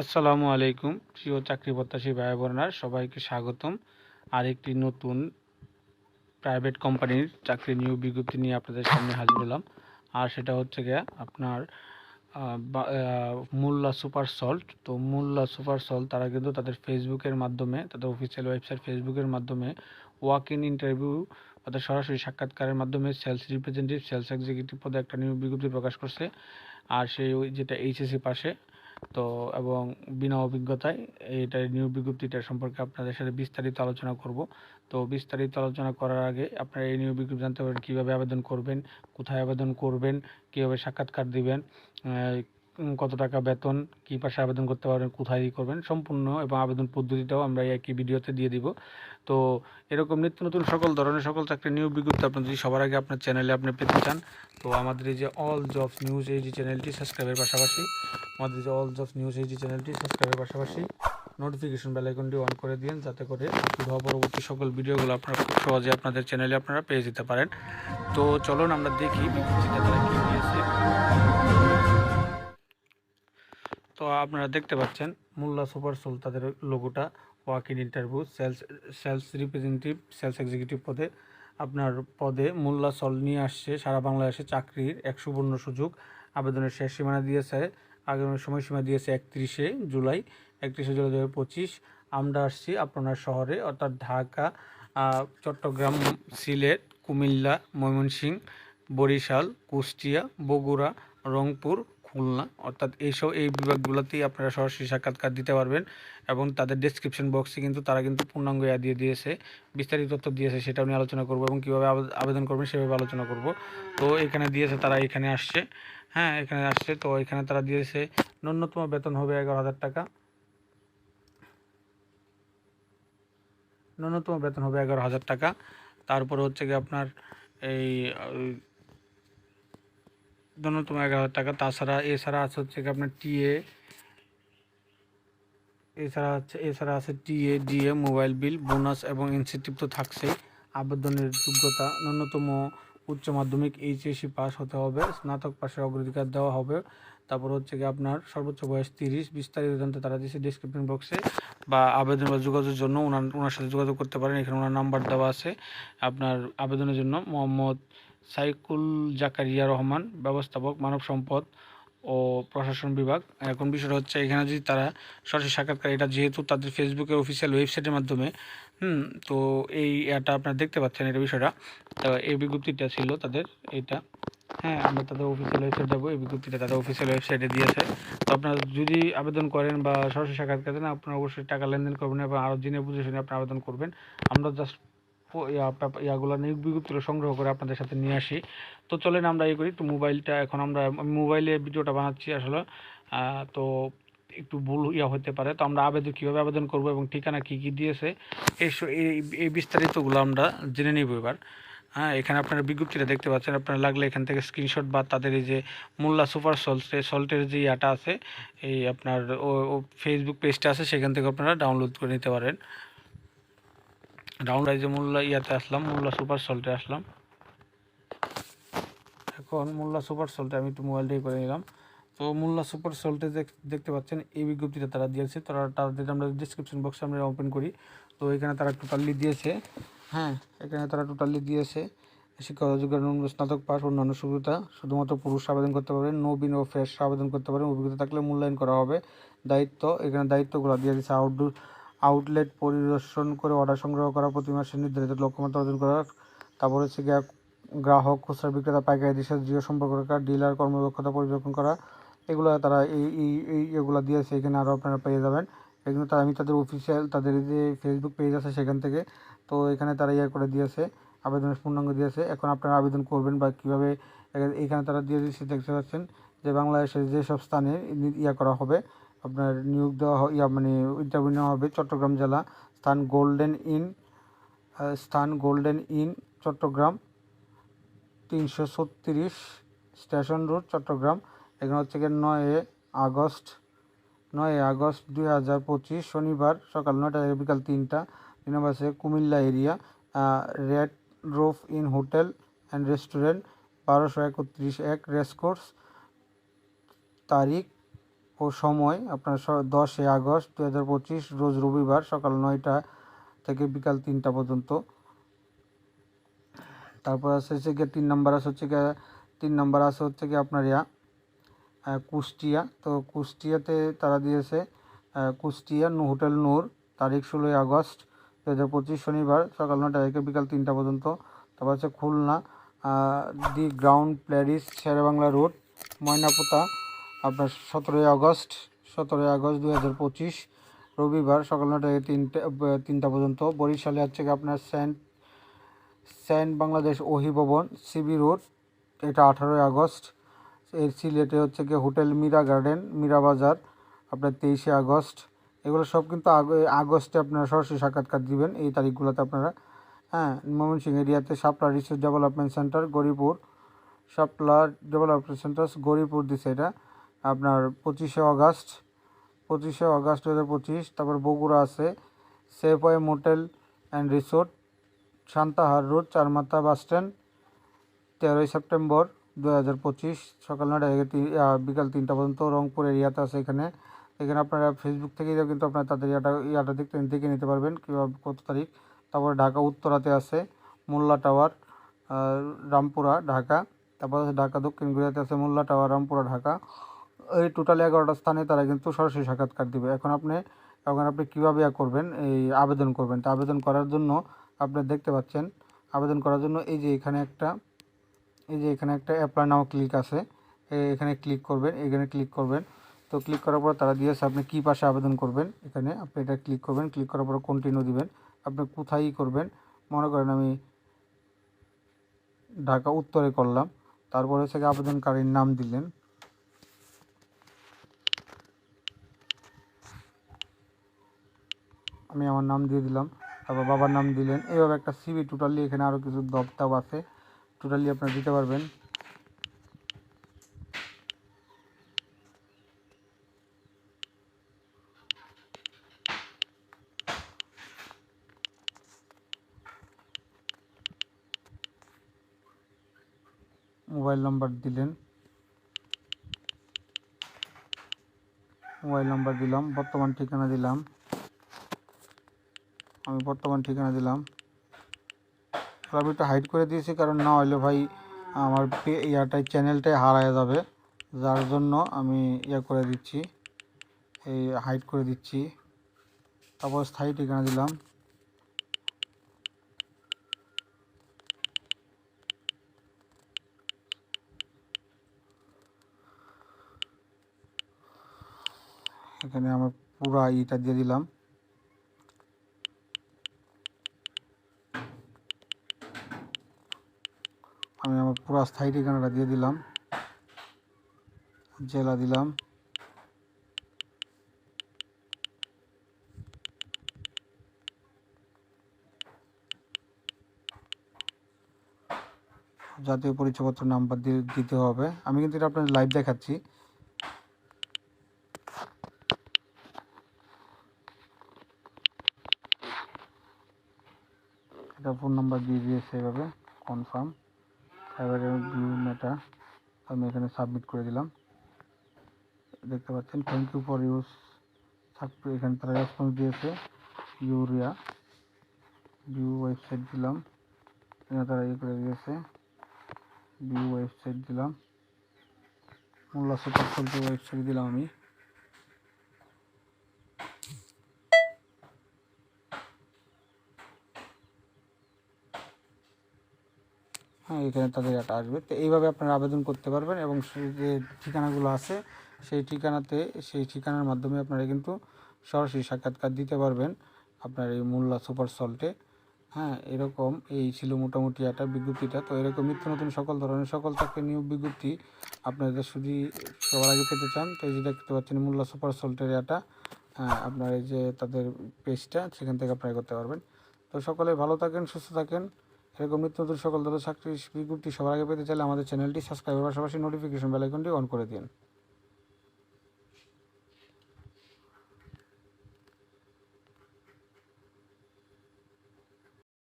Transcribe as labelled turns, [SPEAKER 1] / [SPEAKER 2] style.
[SPEAKER 1] আসসালামু আলাইকুম প্রিয় চাকরি প্রত্যাশী ভাই বোনেরা, সবাইকে স্বাগতম। আরেকটি নতুন প্রাইভেট কোম্পানির চাকরি নিয়োগ বিজ্ঞপ্তি নিয়ে আপনাদের সামনে হাজির হলাম। আর সেটা হচ্ছে গিয়ে আপনার মোল্লা সুপার সল্ট। তো মোল্লা সুপার সল্ট তারা কিন্তু তাদের ফেসবুকের মাধ্যমে, তাদের অফিসিয়াল ওয়েবসাইট ফেসবুকের মাধ্যমে ওয়াক ইন ইন্টারভিউ অর্থাৎ সরাসরি সাক্ষাৎকারের মাধ্যমে সেলস রিপ্রেজেন্টেটিভ, সেলস এক্সিকিউটিভ পদে একটা নিয়োগ বিজ্ঞপ্তি প্রকাশ করছে। আর সেই যেটা এইচএসসি পাশে, তো এবং বিনা অভিজ্ঞতায় এইটার নিয়োগ বিজ্ঞপ্তিটার সম্পর্কে আপনাদের সাথে বিস্তারিত আলোচনা করব। তো বিস্তারিত আলোচনা করার আগে আপনারা এই নিয়োগ বিজ্ঞপ্তি জানতে পারেন কীভাবে আবেদন করবেন, কোথায় আবেদন করবেন, কীভাবে সাক্ষাৎকার দিবেন, কত টাকা বেতন, কী পাশে আবেদন করতে পারবেন, কোথায় করবেন, সম্পূর্ণ এবং আবেদন পদ্ধতিটাও আমরা একই ভিডিওতে দিয়ে দিব। তো এরকম নিত্য নতুন সকল ধরনের সকল চাকরির নিয়োগ বিজ্ঞপ্তি আপনি যদি সবার আগে আপনার চ্যানেলে আপনি পেতে চান, তো আমাদের এই যে অল জবস নিউজ এই যে চ্যানেলটি সাবস্ক্রাইবের পাশাপাশি নোটিফিকেশন বেল আইকনটি অন করে দিন, যাতে করে আপলোড হওয়া পরবর্তী সকল ভিডিওগুলো আপনারা খুব সহজে আপনাদের চ্যানেলে আপনারা পেয়ে যেতে পারেন। তো চলুন আমরা দেখি বিজ্ঞপ্তিটা তারা কী দিয়েছে। তো আপনারা দেখতে পাচ্ছেন মোল্লা সুপার সোল, তাদের লোগোটা walk in interview sales representative, sales executive পদে আপনার মোল্লা সল নিয়ে আসছে সারা বাংলাদেশে চাকরির এক সুবর্ণ সুযোগ। আবেদনের শেষ সীমানা দিয়েছে, আগামী সময়সীমা দিয়েছে 31শে জুলাই 2025। আমরা আসছি আপনার শহরে, অর্থাৎ ঢাকা, চট্টগ্রাম, সিলেট, কুমিল্লা, ময়মনসিংহ, বরিশাল, কুষ্টিয়া, বগুড়া, রংপুর, খুলনা, অর্থাৎ এই বিভাগগুলোতেই আপনারা সরাসরি সাক্ষাৎকার দিতে পারবেন। এবং তাদের ডেসক্রিপশন বক্সে কিন্তু তারা কিন্তু পূর্ণাঙ্গ দিয়ে দিয়েছে, বিস্তারিত তথ্য দিয়েছে, সেটাও নিয়ে আলোচনা করব এবং কীভাবে আবেদন করবেন সেভাবে আলোচনা করব। তো এখানে দিয়েছে, তারা এখানে আসছে, হ্যাঁ এখানে আসছে। তো এখানে তারা দিয়েছে ন্যূনতম বেতন হবে 11,000 টাকা, ন্যূনতম বেতন হবে 11,000 টাকা। তারপরে হচ্ছে কি আপনার এই ন্যূনতম 11,000 টাকা। এছাড়া আছে হচ্ছে কি আপনার এছাড়া আছে TA, DA, mobile bill, bonus এবং ইনসেন্টিভ তো থাকছেই। আবেদনের যোগ্যতা ন্যূনতম উচ্চ মাধ্যমিক এইচএসসি পাস হতে হবে, স্নাতক পাশের অগ্রাধিকার দেওয়া হবে। তারপর হচ্ছে কি আপনার সর্বোচ্চ বয়স 30। বিস্তারিত জানতে তারা দিয়েছে ডিসক্রিপশন বক্সে, বা আবেদন বা যোগাযোগের জন্য ওনার সাথে যোগাযোগ করতে পারেন। এখানে ওনার নাম্বার দেওয়া আছে। আপনার আবেদনের জন্য মোহাম্মদ সাইকুল জাকারিয়া রহমান, ব্যবস্থাপক, মানব সম্পদ ও প্রশাসন বিভাগ। এখন বিষয়টা হচ্ছে এখানে যদি তারা সরাসরি সাক্ষাৎকার, এটা যেহেতু তাদের ফেসবুকের অফিসিয়াল ওয়েবসাইটের মাধ্যমে, তো এটা আপনারা দেখতে পাচ্ছেন এটা বিষয়টা। তো এই বিজ্ঞপ্তিটা ছিল তাদের এটা, হ্যাঁ আমরা তাদের অফিসিয়াল ওয়েবসাইট যাবো, এই বিজ্ঞপ্তিটা তাদের অফিসিয়াল ওয়েবসাইটে দিয়েছে। তো আপনারা যদি আবেদন করেন বা সরাসরি সাক্ষাৎকার দেন, আপনারা অবশ্যই টাকা লেনদেন করবেন এবং আরও জেনে বুঝে শুনে আপনি আবেদন করবেন। আমরা জাস্ট ইয়াগুলো নিয়োগ বিজ্ঞপ্তিগুলো সংগ্রহ করে আপনাদের সাথে নিয়ে আসি। তো চলেন আমরা করি একটু মোবাইলটা, এখন আমরা মোবাইলে ভিডিওটা বানাচ্ছি আসলে, তো একটু ভুল হতে পারে। তো আমরা কীভাবে আবেদন করব এবং ঠিকানা কী কী দিয়েছে এই বিস্তারিতগুলো আমরা জেনে নিব এবার। হ্যাঁ, এখানে আপনারা বিজ্ঞপ্তিটা দেখতে পাচ্ছেন, আপনারা লাগলে এখান থেকে স্ক্রিনশট বা তাদের এই যে মোল্লা সুপার সল্টের যে ইয়াটা আছে, এই আপনার ও ফেসবুক পেজটা আছে, সেখান থেকে আপনারা ডাউনলোড করে নিতে পারেন। ডাউনলোড যে মোল্লা সুপার সল্টে আসলাম। এখন মোল্লা সুপার সল্টে আমি একটু মোবাইলটাই করে নিলাম। তো মোল্লা সুপার সল্টে দেখতে পাচ্ছেন এই বিজ্ঞপ্তিটা তারা দিয়েছে। তাদের আমরা ডিসক্রিপশন বক্সে আমরা ওপেন করি। তো এখানে তারা টোটালি দিয়েছে, হ্যাঁ এখানে তারা টোটালি দিয়েছে শিক্ষাগত যোগ্যতা স্নাতক পাস, অন্যান্য সুবিধা শুধুমাত্র পুরুষ আবেদন করতে পারবেন, নবীন ও ফ্রেশ আবেদন করতে পারেন, অভিজ্ঞতা থাকলে মূল্যায়ন করা হবে। এখানে দায়িত্বগুলো দিয়ে দিয়েছে আউটলেট পরিদর্শন করে অর্ডার সংগ্রহ করা, প্রতি মাসে নির্ধারিত লক্ষ্যমাত্রা অর্জন করা। তারপর হচ্ছে গ্রাহক, খুচরা বিক্রেতা, পাইকারি সাথে জিও সম্পর্ক রাখা, ডিলার কর্মদক্ষতা পর্যবেক্ষণ করা। এগুলো তারা এগুলো দিয়েছে, এখানে আরও আপনারা পেয়ে যাবেন। এগুলো আমি তাদের অফিসিয়াল তাদের যে ফেসবুক পেজ আছে সেখান থেকে, তো এখানে তারা করে দিয়েছে, আবেদনের পূর্ণাঙ্গ দিয়েছে। এখন আপনারা আবেদন করবেন বা কীভাবে, এখানে তারা দিয়ে দিয়েছে দেখতে পাচ্ছেন যে বাংলাদেশের যেসব স্থানে করা হবে, আপনার নিয়োগ দেওয়া মানে ইন্টারভিউ নেওয়া হবে। চট্টগ্রাম জেলা, স্থান golden inn Chattogram, 336 station road, Chattogram. এখানে হচ্ছে গিয়ে 9 আগস্ট 2025 শনিবার সকাল 9টা থেকে বিকাল 3টা। 2 নম্বর আছে Comilla area, red roof in hotel and restaurant, 1231 racecourse. তারিখ ও সময় আপনার 10 আগস্ট 2025 রোজ রবিবার সকাল 9টা থেকে বিকাল 3টা পর্যন্ত। তারপর হচ্ছে গিয়ে 3 নম্বর হচ্ছে গিয়ে আপনার কুষ্টিয়া। তো কুষ্টিয়াতে তারা দিয়েছে কুষ্টিয়া হোটেল নূর, তারিখ 16 আগস্ট 2025 শনিবার সকাল 9টা থেকে বিকাল 3টা পর্যন্ত। তারপর হচ্ছে Khulna the ground Paris Sher-e-Bangla road Moinapota আপনার 17 আগস্ট 2025 রবিবার সকাল 9টা থেকে 3টা পর্যন্ত। বরিশালে হচ্ছে কি আপনার সেন্ট বাংলাদেশ ওহি ভবন সিবি রোড, এটা 18 আগস্ট। এর সিলেটে হচ্ছে গিয়ে হোটেল মীরা গার্ডেন মীরা বাজার আপনার 23 আগস্ট। এগুলো সব কিন্তু আগস্টে আপনারা সরাসরি সাক্ষাৎকার দিবেন এই তারিখগুলোতে আপনারা। ময়মনসিংহ এরিয়াতে শাপলা রিসোর্স ডেভেলপমেন্ট সেন্টার গৌরীপুর, শাপলা ডেভেলপমেন্ট সেন্টার গৌরীপুর দিছে এটা আপনার 25 আগস্ট 2025। তারপর বগুড়া আছে Safeway motel and resort Santahar road Charmatha bus stand 13 September 2025 সকাল 9টা থেকে বিকাল 3টা পর্যন্ত। রংপুর এরিয়াতে আছে এখানে আপনারা ফেসবুক থেকেই কিন্তু আপনারা তাদের ইয়াটা দেখে নিতে পারবেন কীভাবে কত তারিখ। তারপরে ঢাকা উত্তরাতে আছে মোল্লা টাওয়ার রামপুরা ঢাকা। তারপর আছে ঢাকা দক্ষিণ গুড়িয়াতে আছে মোল্লা টাওয়ার রামপুরা ঢাকা। এই টোটাল 11টা স্থানে তারা কিন্তু সরাসরি সাক্ষাৎকার দিবে। এখন আপনি কীভাবে করবেন এই আবেদন করবেন। তা আবেদন করার জন্য আপনি দেখতে পাচ্ছেন আবেদন করার জন্য এই যে এখানে একটা অ্যাপ্লাই নাও ক্লিক আছে, এখানে ক্লিক করবেন। তো ক্লিক করার পর তারা দিয়েছে আপনি কী পাশে আবেদন করবেন। এখানে আপনি এটা ক্লিক করবেন, ক্লিক করার পর কন্টিনিউ দিবেন। আপনি কোথায় করবেন, মনে করেন আমি ঢাকা উত্তরে করলাম। তারপরে হচ্ছে আবেদনকারীর নাম দিলেন, আমি আমার নাম দিয়ে দিলাম, তারপর বাবার নাম দিলেন। এইভাবে একটা সিভি টোটালি এখানে আরও কিছু দপ্তর আছে, টোটালি আপনারা দিতে পারবেন। মোবাইল নাম্বার দিলেন, দিলাম, বর্তমান ঠিকানা দিলাম, আমি বর্তমান ঠিকানা দিলাম। আমি একটু হাইড করে দিয়েছি কারণ না হলে ভাই আমার চ্যানেলটাই হারায় যাবে, যার জন্য আমি করে দিচ্ছি, এই হাইড করে দিচ্ছি। তারপর স্থায়ী ঠিকানা দিলাম, এখানে আমার পুরা ইটা দিয়ে দিলাম। আমি আমার পুরা স্থায়ী ঠিকানাটা দিয়ে দিলাম, জেলা দিলাম, জাতীয় পরিচয়পত্র নাম্বার দিতে হবে। আমি কিন্তু এটা আপনার লাইভ দেখাচ্ছি। এটা ফোন নাম্বার দিয়ে দিয়েছে, এভাবে কনফার্ম, এবারে ভিউ মেটা আমি এখানে সাবমিট করে দিলাম। দেখতে পাচ্ছেন থ্যাংক ইউ ফর ইউজ। এখানে তারা রেসপন্স দিয়েছে ইউরিয়া ভিউ ওয়েবসাইট দিলাম, এখানে তারা করে দিয়েছে ভিউ ওয়েবসাইট দিলাম, মোল্লা সুপার সোল্টের ওয়েবসাইট দিলাম আমি। এখানে তাদের এটা আসবে। তো এইভাবে আপনারা আবেদন করতে পারবেন এবং যে ঠিকানাগুলো আছে সেই ঠিকানার মাধ্যমে আপনারা কিন্তু সরাসরি সাক্ষাৎকার দিতে পারবেন আপনার এই মোল্লা সুপার সল্টে। এরকম এই ছিল মোটামুটি একটা বিজ্ঞপ্তিটা। তো এরকম নিত্য নতুন সকল ধরনের চাকরি নিয়োগ বিজ্ঞপ্তি আপনাদের শুধু সবার আগে পেতে চান, তো এই যে দেখতে পাচ্ছেন মোল্লা সুপার সল্টের এটা আপনার এই যে তাদের পেজটা, সেখান থেকে অ্যাপ্লাই করতে পারবেন। তো সকলে ভালো থাকেন, সুস্থ থাকেন। এরকম নিত্য নতুন সকল ধরনের চাকরির বিজ্ঞপ্তি সবার আগে পেতে চাইলে আমাদের চ্যানেলটি সাবস্ক্রাইবের পাশাপাশি নোটিফিকেশন বেল আইকনটি অন করে দিন।